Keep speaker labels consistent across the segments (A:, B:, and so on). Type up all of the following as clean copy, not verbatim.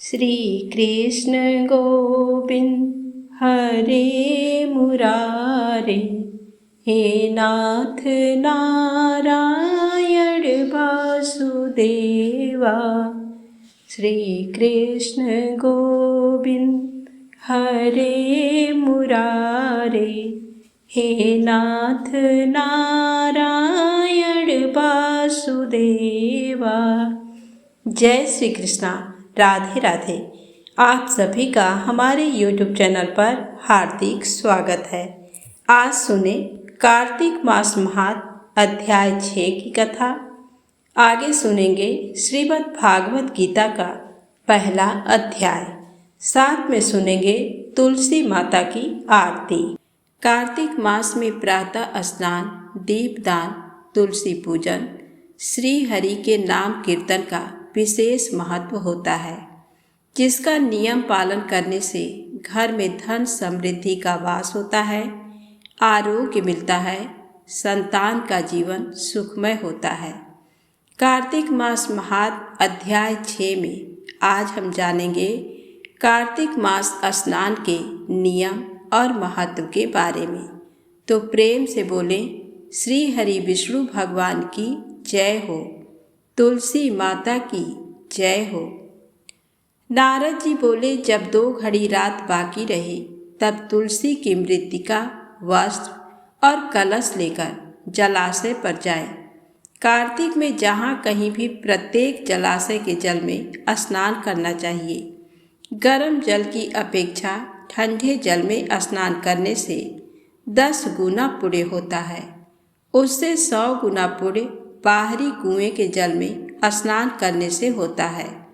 A: श्री कृष्ण गोविंद हरे मुरारे, हे नाथ नारायण वासुदेवा। श्री कृष्ण गोविंद हरे मुरारे, हे नाथ नारायण वासुदेवा। जय श्री कृष्णा। राधे राधे। आप सभी का हमारे YouTube चैनल पर हार्दिक स्वागत है। आज सुने कार्तिक मास महात्म्य अध्याय 6 की कथा। आगे सुनेंगे श्रीमद् भागवत गीता का पहला अध्याय। साथ में सुनेंगे तुलसी माता की आरती। कार्तिक मास में प्रातः स्नान, दीपदान, तुलसी पूजन, श्री हरि के नाम कीर्तन का विशेष महत्व होता है, जिसका नियम पालन करने से घर में धन समृद्धि का वास होता है, आरोग्य मिलता है, संतान का जीवन सुखमय होता है। कार्तिक मास महात्म्य अध्याय 6 में आज हम जानेंगे कार्तिक मास स्नान के नियम और महत्व के बारे में। तो प्रेम से बोले श्री हरि विष्णु भगवान की जय हो, तुलसी माता की जय हो। नारद जी बोले, जब 2 घड़ी रात बाकी रही तब तुलसी की मृत्तिका, वस्त्र और कलश लेकर जलाशय पर जाए। कार्तिक में जहाँ कहीं भी प्रत्येक जलाशय के जल में स्नान करना चाहिए। गर्म जल की अपेक्षा ठंडे जल में स्नान करने से 10 गुना पुण्य होता है। उससे 100 गुना पुण्य बाहरी कुएं के जल में स्नान करने से होता है।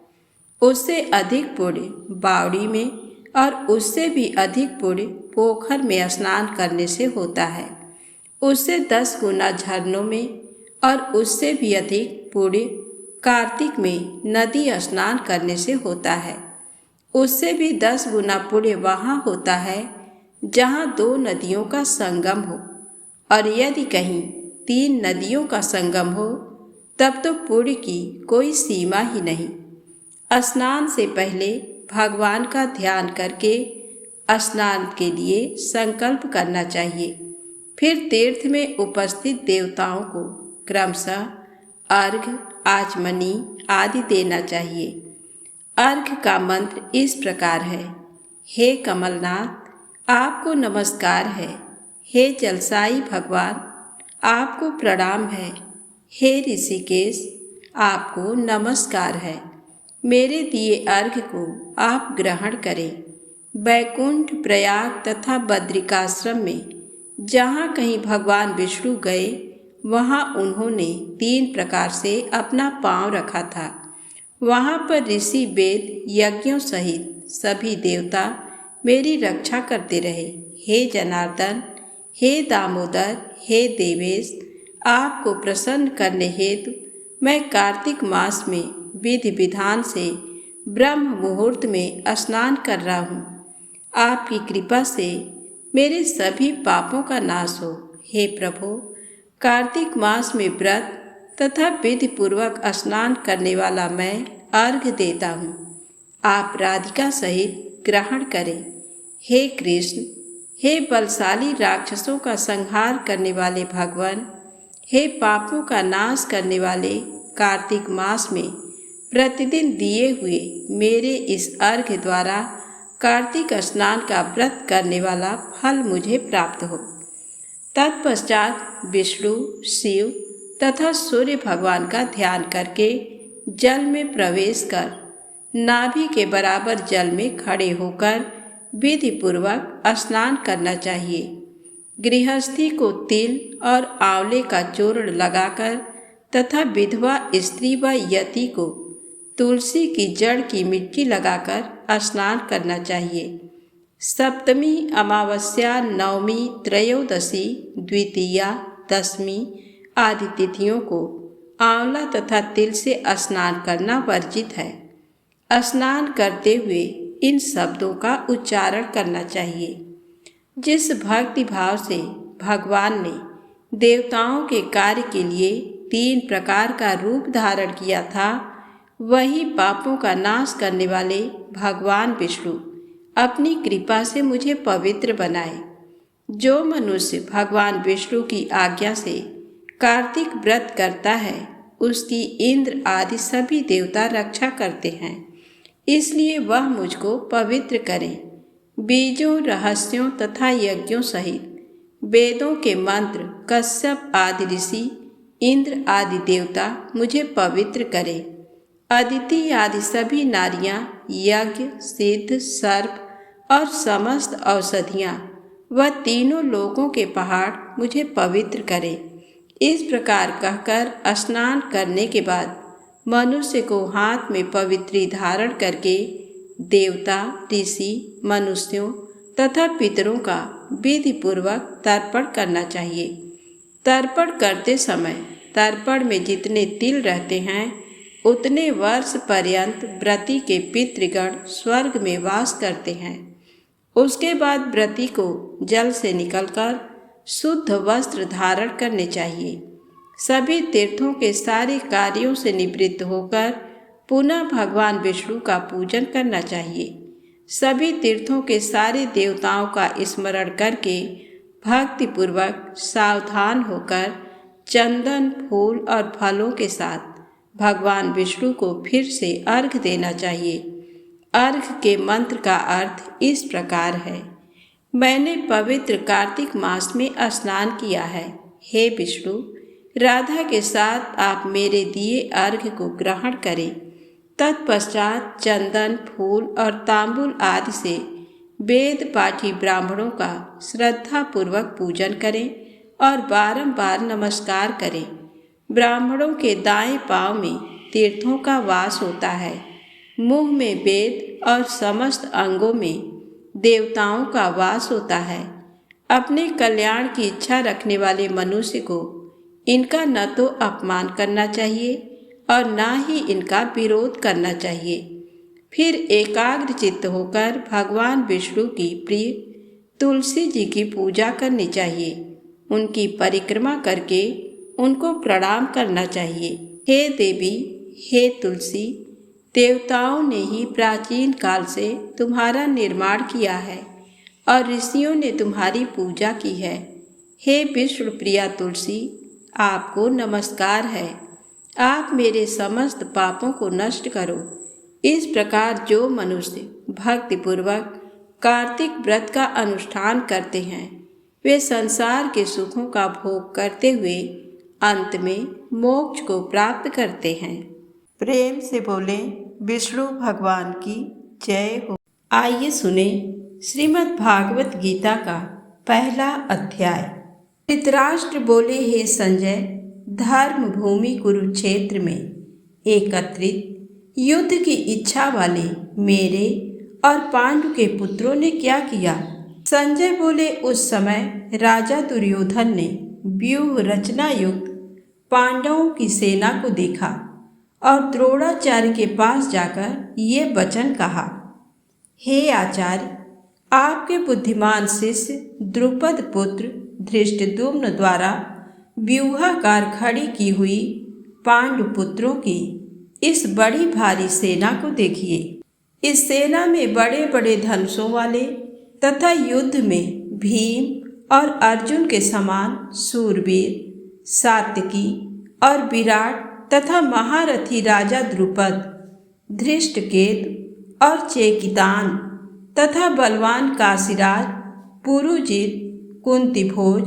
A: उससे अधिक पुण्य बावड़ी में और उससे भी अधिक पुण्य पोखर में स्नान करने से होता है। उससे 10 गुना झरनों में और उससे भी अधिक पुण्य कार्तिक में नदी स्नान करने से होता है। उससे भी 10 गुना पुण्य वहाँ होता है जहाँ 2 नदियों का संगम हो, और यदि कहीं 3 नदियों का संगम हो तब तो पुण्य की कोई सीमा ही नहीं। स्नान से पहले भगवान का ध्यान करके स्नान के लिए संकल्प करना चाहिए। फिर तीर्थ में उपस्थित देवताओं को क्रमशः अर्घ्य, आचमनी आदि देना चाहिए। अर्घ्य का मंत्र इस प्रकार है। हे कमलनाथ, आपको नमस्कार है। हे जलसाई भगवान, आपको प्रणाम है। हे ऋषिकेश, आपको नमस्कार है। मेरे दिए अर्घ्य को आप ग्रहण करें। बैकुंठ, प्रयाग तथा बद्रिकाश्रम में जहाँ कहीं भगवान विष्णु गए वहाँ उन्होंने 3 प्रकार से अपना पांव रखा था। वहाँ पर ऋषि, वेद, यज्ञों सहित सभी देवता मेरी रक्षा करते रहे। हे जनार्दन, हे दामोदर, हे देवेश, आपको प्रसन्न करने हेतु मैं कार्तिक मास में विधि विधान से ब्रह्म मुहूर्त में स्नान कर रहा हूँ। आपकी कृपा से मेरे सभी पापों का नाश हो। हे प्रभु, कार्तिक मास में व्रत तथा विधि पूर्वक स्नान करने वाला मैं अर्घ्य देता हूँ। आप राधिका सहित ग्रहण करें। हे कृष्ण, हे बलशाली राक्षसों का संहार करने वाले भगवान, हे पापों का नाश करने वाले, कार्तिक मास में प्रतिदिन दिए हुए मेरे इस अर्घ्य द्वारा कार्तिक स्नान का व्रत करने वाला फल मुझे प्राप्त हो। तत्पश्चात विष्णु, शिव तथा सूर्य भगवान का ध्यान करके जल में प्रवेश कर नाभि के बराबर जल में खड़े होकर विधि पूर्वक स्नान करना चाहिए। गृहस्थी को तिल और आंवले का चूर्ण लगाकर तथा विधवा स्त्री व यति को तुलसी की जड़ की मिट्टी लगाकर स्नान करना चाहिए। सप्तमी, अमावस्या, नवमी, त्रयोदशी, द्वितीया, दशमी आदि तिथियों को आंवला तथा तिल से स्नान करना वर्जित है। स्नान करते हुए इन शब्दों का उच्चारण करना चाहिए। जिस भक्ति भाव से भगवान ने देवताओं के कार्य के लिए 3 प्रकार का रूप धारण किया था, वही पापों का नाश करने वाले भगवान विष्णु अपनी कृपा से मुझे पवित्र बनाए। जो मनुष्य भगवान विष्णु की आज्ञा से कार्तिक व्रत करता है उसकी इंद्र आदि सभी देवता रक्षा करते हैं, इसलिए वह मुझको पवित्र करें। बीजों, रहस्यों तथा यज्ञों सहित वेदों के मंत्र, कश्यप आदि ऋषि, इंद्र आदि देवता मुझे पवित्र करें। अदिति आदि सभी नारियां, यज्ञ, सिद्ध, सर्प और समस्त औषधियां वह तीनों लोकों के पहाड़ मुझे पवित्र करें। इस प्रकार कहकर स्नान करने के बाद मनुष्य को हाथ में पवित्री धारण करके देवता, ऋषि, मनुष्यों तथा पितरों का विधि पूर्वक तर्पण करना चाहिए। तर्पण करते समय तर्पण में जितने तिल रहते हैं उतने वर्ष पर्यंत व्रती के पितृगण स्वर्ग में वास करते हैं। उसके बाद व्रती को जल से निकलकर शुद्ध वस्त्र धारण करने चाहिए। सभी तीर्थों के सारे कार्यों से निवृत्त होकर पुनः भगवान विष्णु का पूजन करना चाहिए। सभी तीर्थों के सारे देवताओं का स्मरण करके भक्तिपूर्वक सावधान होकर चंदन, फूल और फलों के साथ भगवान विष्णु को फिर से अर्घ देना चाहिए। अर्घ के मंत्र का अर्थ इस प्रकार है। मैंने पवित्र कार्तिक मास में स्नान किया है। हे विष्णु, राधा के साथ आप मेरे दिए अर्घ को ग्रहण करें। तत्पश्चात चंदन, फूल और तांबुल आदि से वेद पाठी ब्राह्मणों का श्रद्धापूर्वक पूजन करें और बारंबार नमस्कार करें। ब्राह्मणों के दाएं पांव में तीर्थों का वास होता है, मुंह में वेद और समस्त अंगों में देवताओं का वास होता है। अपने कल्याण की इच्छा रखने वाले मनुष्य को इनका न तो अपमान करना चाहिए और न ही इनका विरोध करना चाहिए। फिर एकाग्र चित्त होकर भगवान विष्णु की प्रिय तुलसी जी की पूजा करनी चाहिए। उनकी परिक्रमा करके उनको प्रणाम करना चाहिए। हे देवी, हे तुलसी, देवताओं ने ही प्राचीन काल से तुम्हारा निर्माण किया है और ऋषियों ने तुम्हारी पूजा की है। हे विष्णु प्रिया तुलसी, आपको नमस्कार है। आप मेरे समस्त पापों को नष्ट करो। इस प्रकार जो मनुष्य भक्तिपूर्वक कार्तिक व्रत का अनुष्ठान करते हैं वे संसार के सुखों का भोग करते हुए अंत में मोक्ष को प्राप्त करते हैं। प्रेम से बोले विष्णु भगवान की जय हो। आइए सुने श्रीमद् भागवत गीता का पहला अध्याय। धृतराष्ट्र बोले, हे संजय, धर्म भूमि कुरुक्षेत्र में एकत्रित युद्ध की इच्छा वाले मेरे और पांडु के पुत्रों ने क्या किया? संजय बोले, उस समय राजा दुर्योधन ने व्यूह रचना युक्त पांडवों की सेना को देखा और द्रोणाचार्य के पास जाकर ये वचन कहा, हे आचार्य, आपके बुद्धिमान शिष्य द्रुपद पुत्र धृष्टद्युम्न द्वारा व्यूहाकार खड़ी की हुई पांडु पुत्रों की इस बड़ी भारी सेना को देखिए। इस सेना में बड़े बड़े धनुषों वाले तथा युद्ध में भीम और अर्जुन के समान शूरवीर, सात्यकी और विराट तथा महारथी राजा द्रुपद, धृष्टकेतु और चेकितान तथा बलवान काशीराज, पुरुजित, कुंतीभोज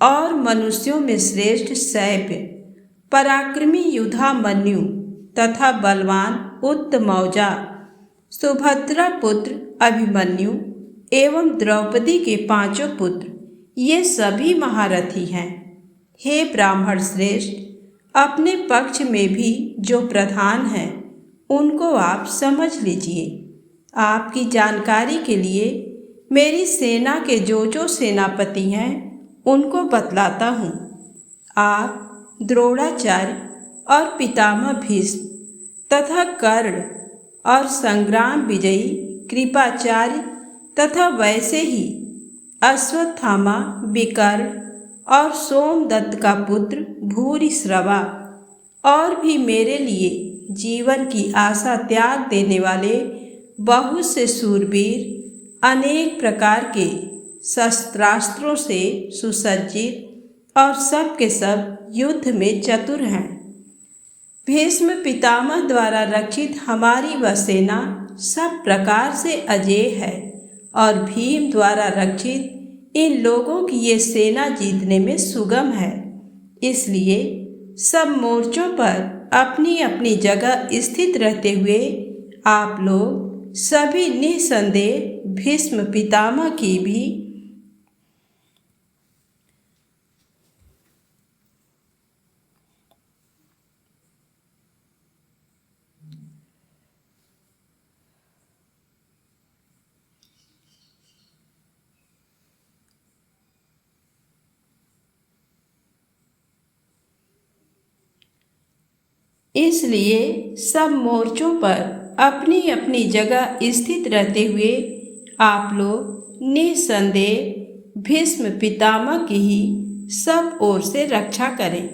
A: और मनुष्यों में श्रेष्ठ शैव्य, पराक्रमी युधामन्यु तथा बलवान उत्तमौजा, सुभद्रा पुत्र अभिमन्यु एवं द्रौपदी के पांचों पुत्र, ये सभी महारथी हैं। हे ब्राह्मण श्रेष्ठ, अपने पक्ष में भी जो प्रधान हैं उनको आप समझ लीजिए। आपकी जानकारी के लिए मेरी सेना के जो सेनापति हैं उनको बतलाता हूँ। आप द्रोणाचार्य और पितामह भीष्म तथा कर्ण और संग्राम विजयी कृपाचार्य तथा वैसे ही अश्वत्थामा, विकर्ण और सोमदत्त का पुत्र भूरिश्रवा और भी मेरे लिए जीवन की आशा त्याग देने वाले बहुत से शूरवीर अनेक प्रकार के शस्त्रास्त्रों से सुसज्जित और सब के सब युद्ध में चतुर हैं। भीष्म पितामह द्वारा रक्षित हमारी वह सेना सब प्रकार से अजेय है और भीम द्वारा रक्षित इन लोगों की ये सेना जीतने में सुगम है। इसलिए सब मोर्चों पर अपनी अपनी जगह स्थित रहते हुए आप लोग सभी निसंदेह भीष्म पितामह की भी इसलिए सब मोर्चों पर अपनी अपनी जगह स्थित रहते हुए आप लोग निसंदेह भीष्म पितामह की ही सब ओर से रक्षा करें।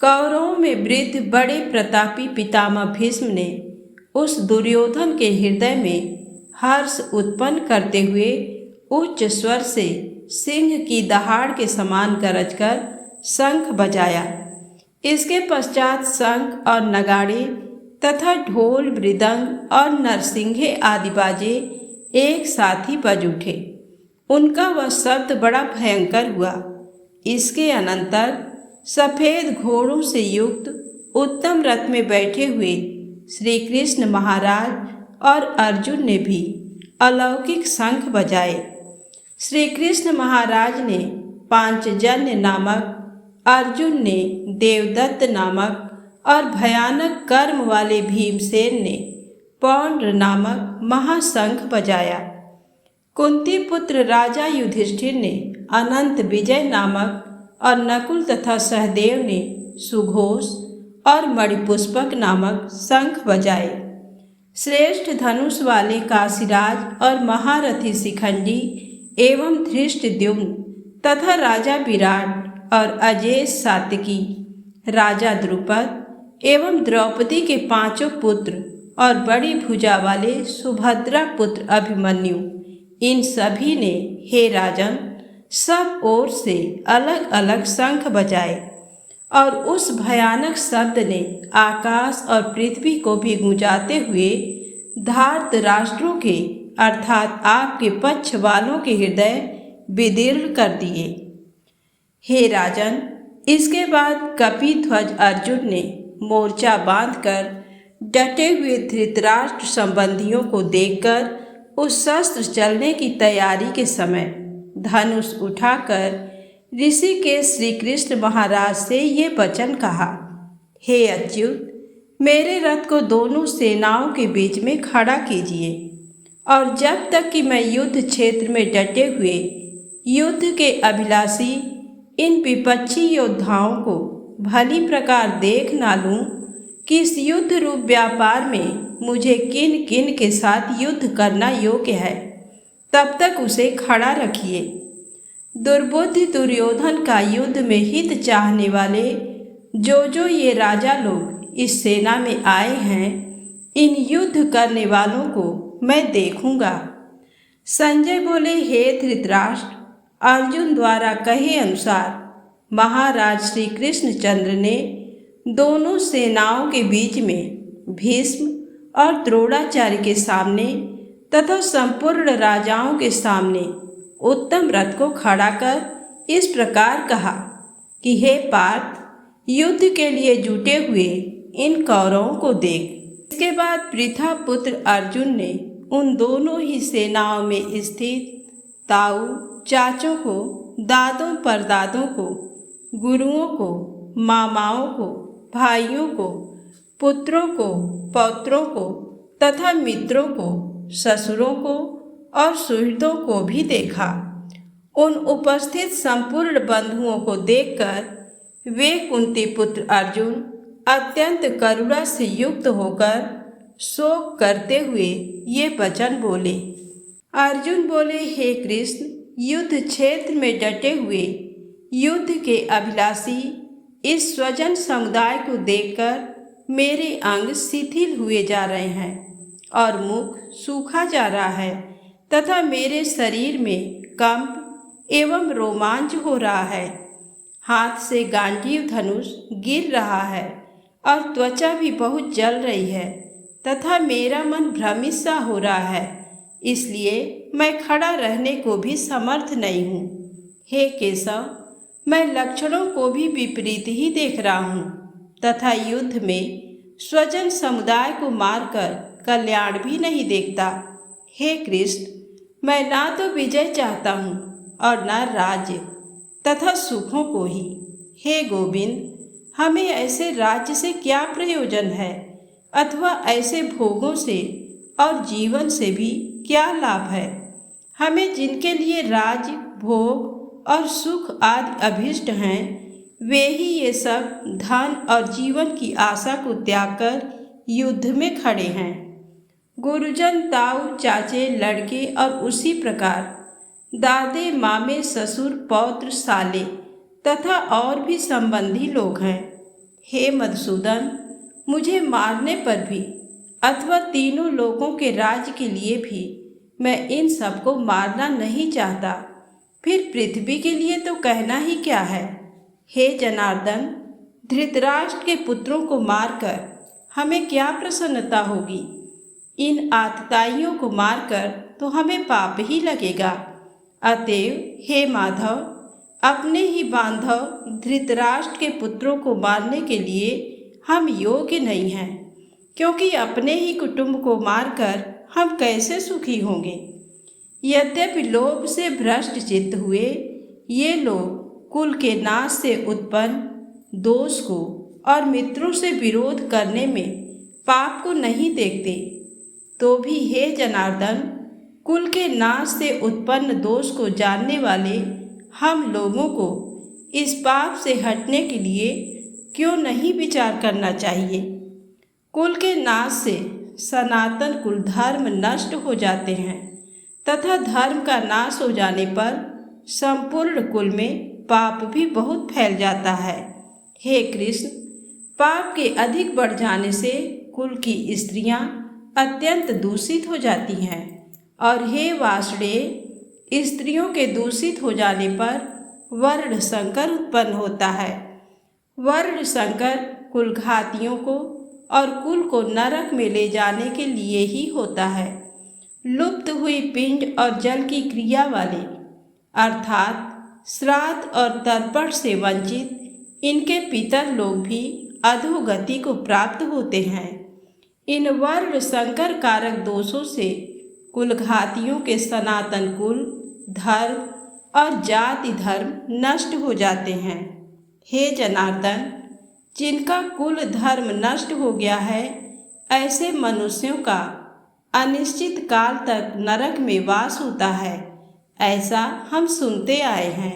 A: कौरवों में वृद्ध बड़े प्रतापी पितामह भीष्म ने उस दुर्योधन के हृदय में हर्ष उत्पन्न करते हुए उच्च स्वर से सिंह की दहाड़ के समान गरजकर शंख बजाया। इसके पश्चात शंख और नगाड़े तथा ढोल मृदंग और नरसिंहे आदि बाजे एक साथ ही बज उठे। उनका वह शब्द बड़ा भयंकर हुआ। इसके अनंतर सफ़ेद घोड़ों से युक्त उत्तम रथ में बैठे हुए श्री कृष्ण महाराज और अर्जुन ने भी अलौकिक शंख बजाए। श्री कृष्ण महाराज ने पांचजन्य नामक, अर्जुन ने देवदत्त नामक और भयानक कर्म वाले भीमसेन ने पौंड्र नामक महाशंख बजाया। कुंती पुत्र राजा युधिष्ठिर ने अनंत विजय नामक और नकुल तथा सहदेव ने सुघोष और मणिपुष्पक नामक शंख बजाए। श्रेष्ठ धनुष वाले काशीराज और महारथी शिखंडी एवं धृष्टद्युम्न तथा राजा विराट और अजेय सात्यकी, राजा द्रुपद एवं द्रौपदी के पांचों पुत्र और बड़ी भुजा वाले सुभद्रा पुत्र अभिमन्यु, इन सभी ने हे राजन सब ओर से अलग अलग शंख बजाए और उस भयानक शब्द ने आकाश और पृथ्वी को भी गूंजाते हुए धार्तराष्ट्रों के अर्थात आपके पक्ष वालों के हृदय विदीर्ण कर दिए। हे राजन, इसके बाद कपिध्वज अर्जुन ने मोर्चा बांधकर डटे हुए धृतराष्ट्र संबंधियों को देखकर उस शस्त्र चलने की तैयारी के समय धनुष उठाकर ऋषिकेश श्री कृष्ण महाराज से ये वचन कहा, हे अच्युत, मेरे रथ को दोनों सेनाओं के बीच में खड़ा कीजिए और जब तक कि मैं युद्ध क्षेत्र में डटे हुए युद्ध के अभिलाषी इन विपक्षी योद्धाओं को भली प्रकार देख ना लूं कि इस युद्ध रूप व्यापार में मुझे किन किन के साथ युद्ध करना योग्य है, तब तक उसे खड़ा रखिए। दुर्बुद्धि दुर्योधन का युद्ध में हित चाहने वाले जो ये राजा लोग इस सेना में आए हैं, इन युद्ध करने वालों को मैं देखूंगा। संजय बोले, हे धृतराष्ट्र, अर्जुन द्वारा कहे अनुसार महाराज श्री कृष्णचंद्र ने दोनों सेनाओं के बीच में भीष्म और द्रोणाचार्य के सामने तथा संपूर्ण राजाओं के सामने उत्तम रथ को खड़ा कर इस प्रकार कहा कि हे पार्थ, युद्ध के लिए जुटे हुए इन कौरवों को देख। इसके बाद पृथा पुत्र अर्जुन ने उन दोनों ही सेनाओं में स्थित ताऊ चाचों को, दादों परदादों को, गुरुओं को, मामाओं को, भाइयों को, पुत्रों को, पौत्रों को तथा मित्रों को, ससुरों को और सुहृदों को भी देखा। उन उपस्थित संपूर्ण बंधुओं को देखकर वे कुंती पुत्र अर्जुन अत्यंत करुणा से युक्त होकर शोक करते हुए ये वचन बोले। अर्जुन बोले, हे कृष्ण, युद्ध क्षेत्र में डटे हुए युद्ध के अभिलाषी इस स्वजन समुदाय को देखकर मेरे अंग शिथिल हुए जा रहे हैं और मुख सूखा जा रहा है तथा मेरे शरीर में कंप एवं रोमांच हो रहा है। हाथ से गांडीव धनुष गिर रहा है और त्वचा भी बहुत जल रही है तथा मेरा मन भ्रमित सा हो रहा है, इसलिए मैं खड़ा रहने को भी समर्थ नहीं हूँ। हे केशव, मैं लक्षणों को भी विपरीत ही देख रहा हूँ तथा युद्ध में स्वजन समुदाय को मारकर कल्याण भी नहीं देखता। हे कृष्ण, मैं ना तो विजय चाहता हूँ और न राज्य तथा सुखों को ही। हे गोविंद, हमें ऐसे राज्य से क्या प्रयोजन है अथवा ऐसे भोगों से और जीवन से भी क्या लाभ है। हमें जिनके लिए राज्य भोग और सुख आदि अभिष्ट हैं, वे ही ये सब धन और जीवन की आशा को त्याग कर युद्ध में खड़े हैं। गुरुजन, ताऊ, चाचे, लड़के और उसी प्रकार दादे, मामे, ससुर, पौत्र, साले तथा और भी संबंधी लोग हैं। हे मधुसूदन, मुझे मारने पर भी अथवा तीनों लोगों के राज्य के लिए भी मैं इन सबको मारना नहीं चाहता। फिर पृथ्वी के लिए तो कहना ही क्या है। हे जनार्दन, धृतराष्ट्र के पुत्रों को मारकर हमें क्या प्रसन्नता होगी। इन आतताइयों को मारकर तो हमें पाप ही लगेगा। अतएव हे माधव, अपने ही बांधव धृतराष्ट्र के पुत्रों को मारने के लिए हम योग्य नहीं हैं, क्योंकि अपने ही कुटुंब को मारकर हम कैसे सुखी होंगे। यद्यपि लोभ से भ्रष्ट चित्त हुए ये लोग कुल के नाश से उत्पन्न दोष को और मित्रों से विरोध करने में पाप को नहीं देखते, तो भी हे जनार्दन, कुल के नाश से उत्पन्न दोष को जानने वाले हम लोगों को इस पाप से हटने के लिए क्यों नहीं विचार करना चाहिए। कुल के नाश से सनातन कुल धर्म नष्ट हो जाते हैं तथा धर्म का नाश हो जाने पर संपूर्ण कुल में पाप भी बहुत फैल जाता है। हे कृष्ण, पाप के अधिक बढ़ जाने से कुल की स्त्रियां अत्यंत दूषित हो जाती हैं और हे वासुदेव, स्त्रियों के दूषित हो जाने पर वर्ण संकर उत्पन्न होता है। वर्ण संकर कुलघातियों को और कुल को नरक में ले जाने के लिए ही होता है। लुप्त हुई पिंड और जल की क्रिया वाले अर्थात श्राद्ध और तर्पण से वंचित इनके पितर लोग भी अधोगति को प्राप्त होते हैं। इन वर्ण संकर कारक दोषों से कुलघातियों के सनातन कुल धर्म और जाति धर्म नष्ट हो जाते हैं। हे जनार्दन, जिनका कुल धर्म नष्ट हो गया है, ऐसे मनुष्यों का अनिश्चित काल तक नरक में वास होता है, ऐसा हम सुनते आए हैं।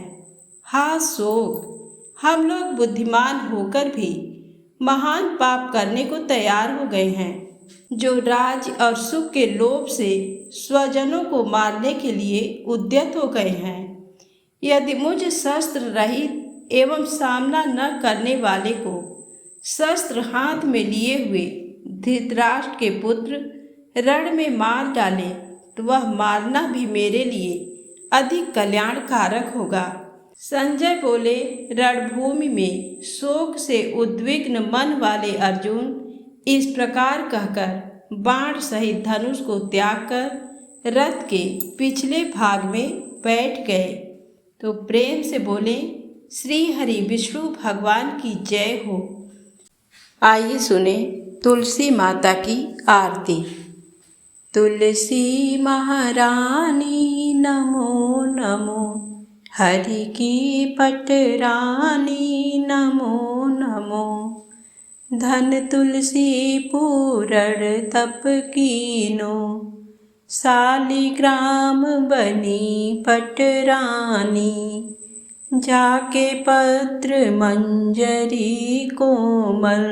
A: हा शोक, हम लोग बुद्धिमान होकर भी महान पाप करने को तैयार हो गए हैं, जो राज्य और सुख के लोभ से स्वजनों को मारने के लिए उद्यत हो गए हैं। यदि मुझ शस्त्र रहित एवं सामना न करने वाले को शस्त्र हाथ में लिए हुए धृतराष्ट्र के पुत्र रण में मार डाले, तो वह मारना भी मेरे लिए अधिक कल्याणकारक होगा। संजय बोले, रणभूमि में शोक से उद्विग्न मन वाले अर्जुन इस प्रकार कहकर बाण सहित धनुष को त्याग कर रथ के पिछले भाग में बैठ गए। तो प्रेम से बोले, श्री हरि विष्णु भगवान की जय हो। आइए सुने तुलसी माता की आरती। तुलसी महारानी नमो नमो, हरि की पटरानी नमो नमो। धन तुलसी पूरण तप कीनो, शालिग्राम बनी पटरानी। जाके पत्र मंजरी कोमल,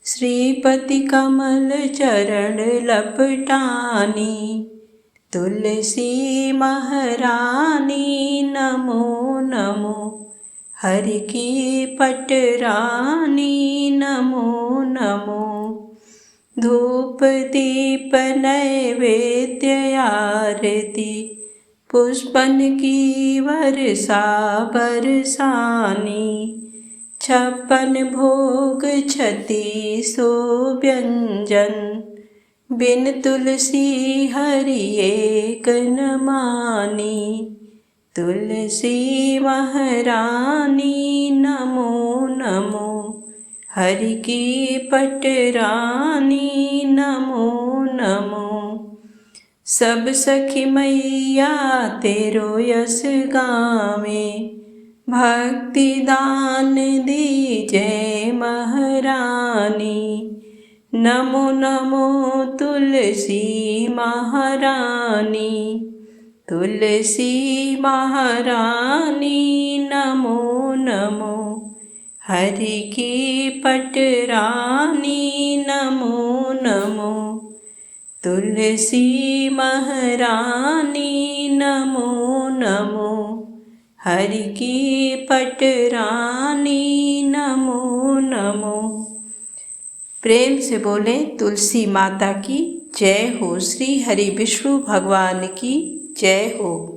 A: श्रीपति कमल चरण लपटानी। तुलसी महारानी नमो नमो, हरि की पटरानी नमो नमो। धूप दीप नैवेद्य आरती पुष्पन की वर्षा बरसानी। 56 भोग 3600 व्यंजन बिन तुलसी हरि एक न मानी। तुलसी महारानी नमो नमो। हरि की पटरानी नमो नमो। सब सखी मैया तेरो यश गावे, भक्ति दान दीजे महारानी। नमो नमो तुलसी महारानी। तुलसी महारानी नमो नमो। हरि की पटरानी नमो नमो। तुलसी महारानी नमो नमो। हरि की पटरानी नमो नमो। प्रेम से बोले तुलसी माता की जय हो। श्री हरि विष्णु भगवान की जय हो।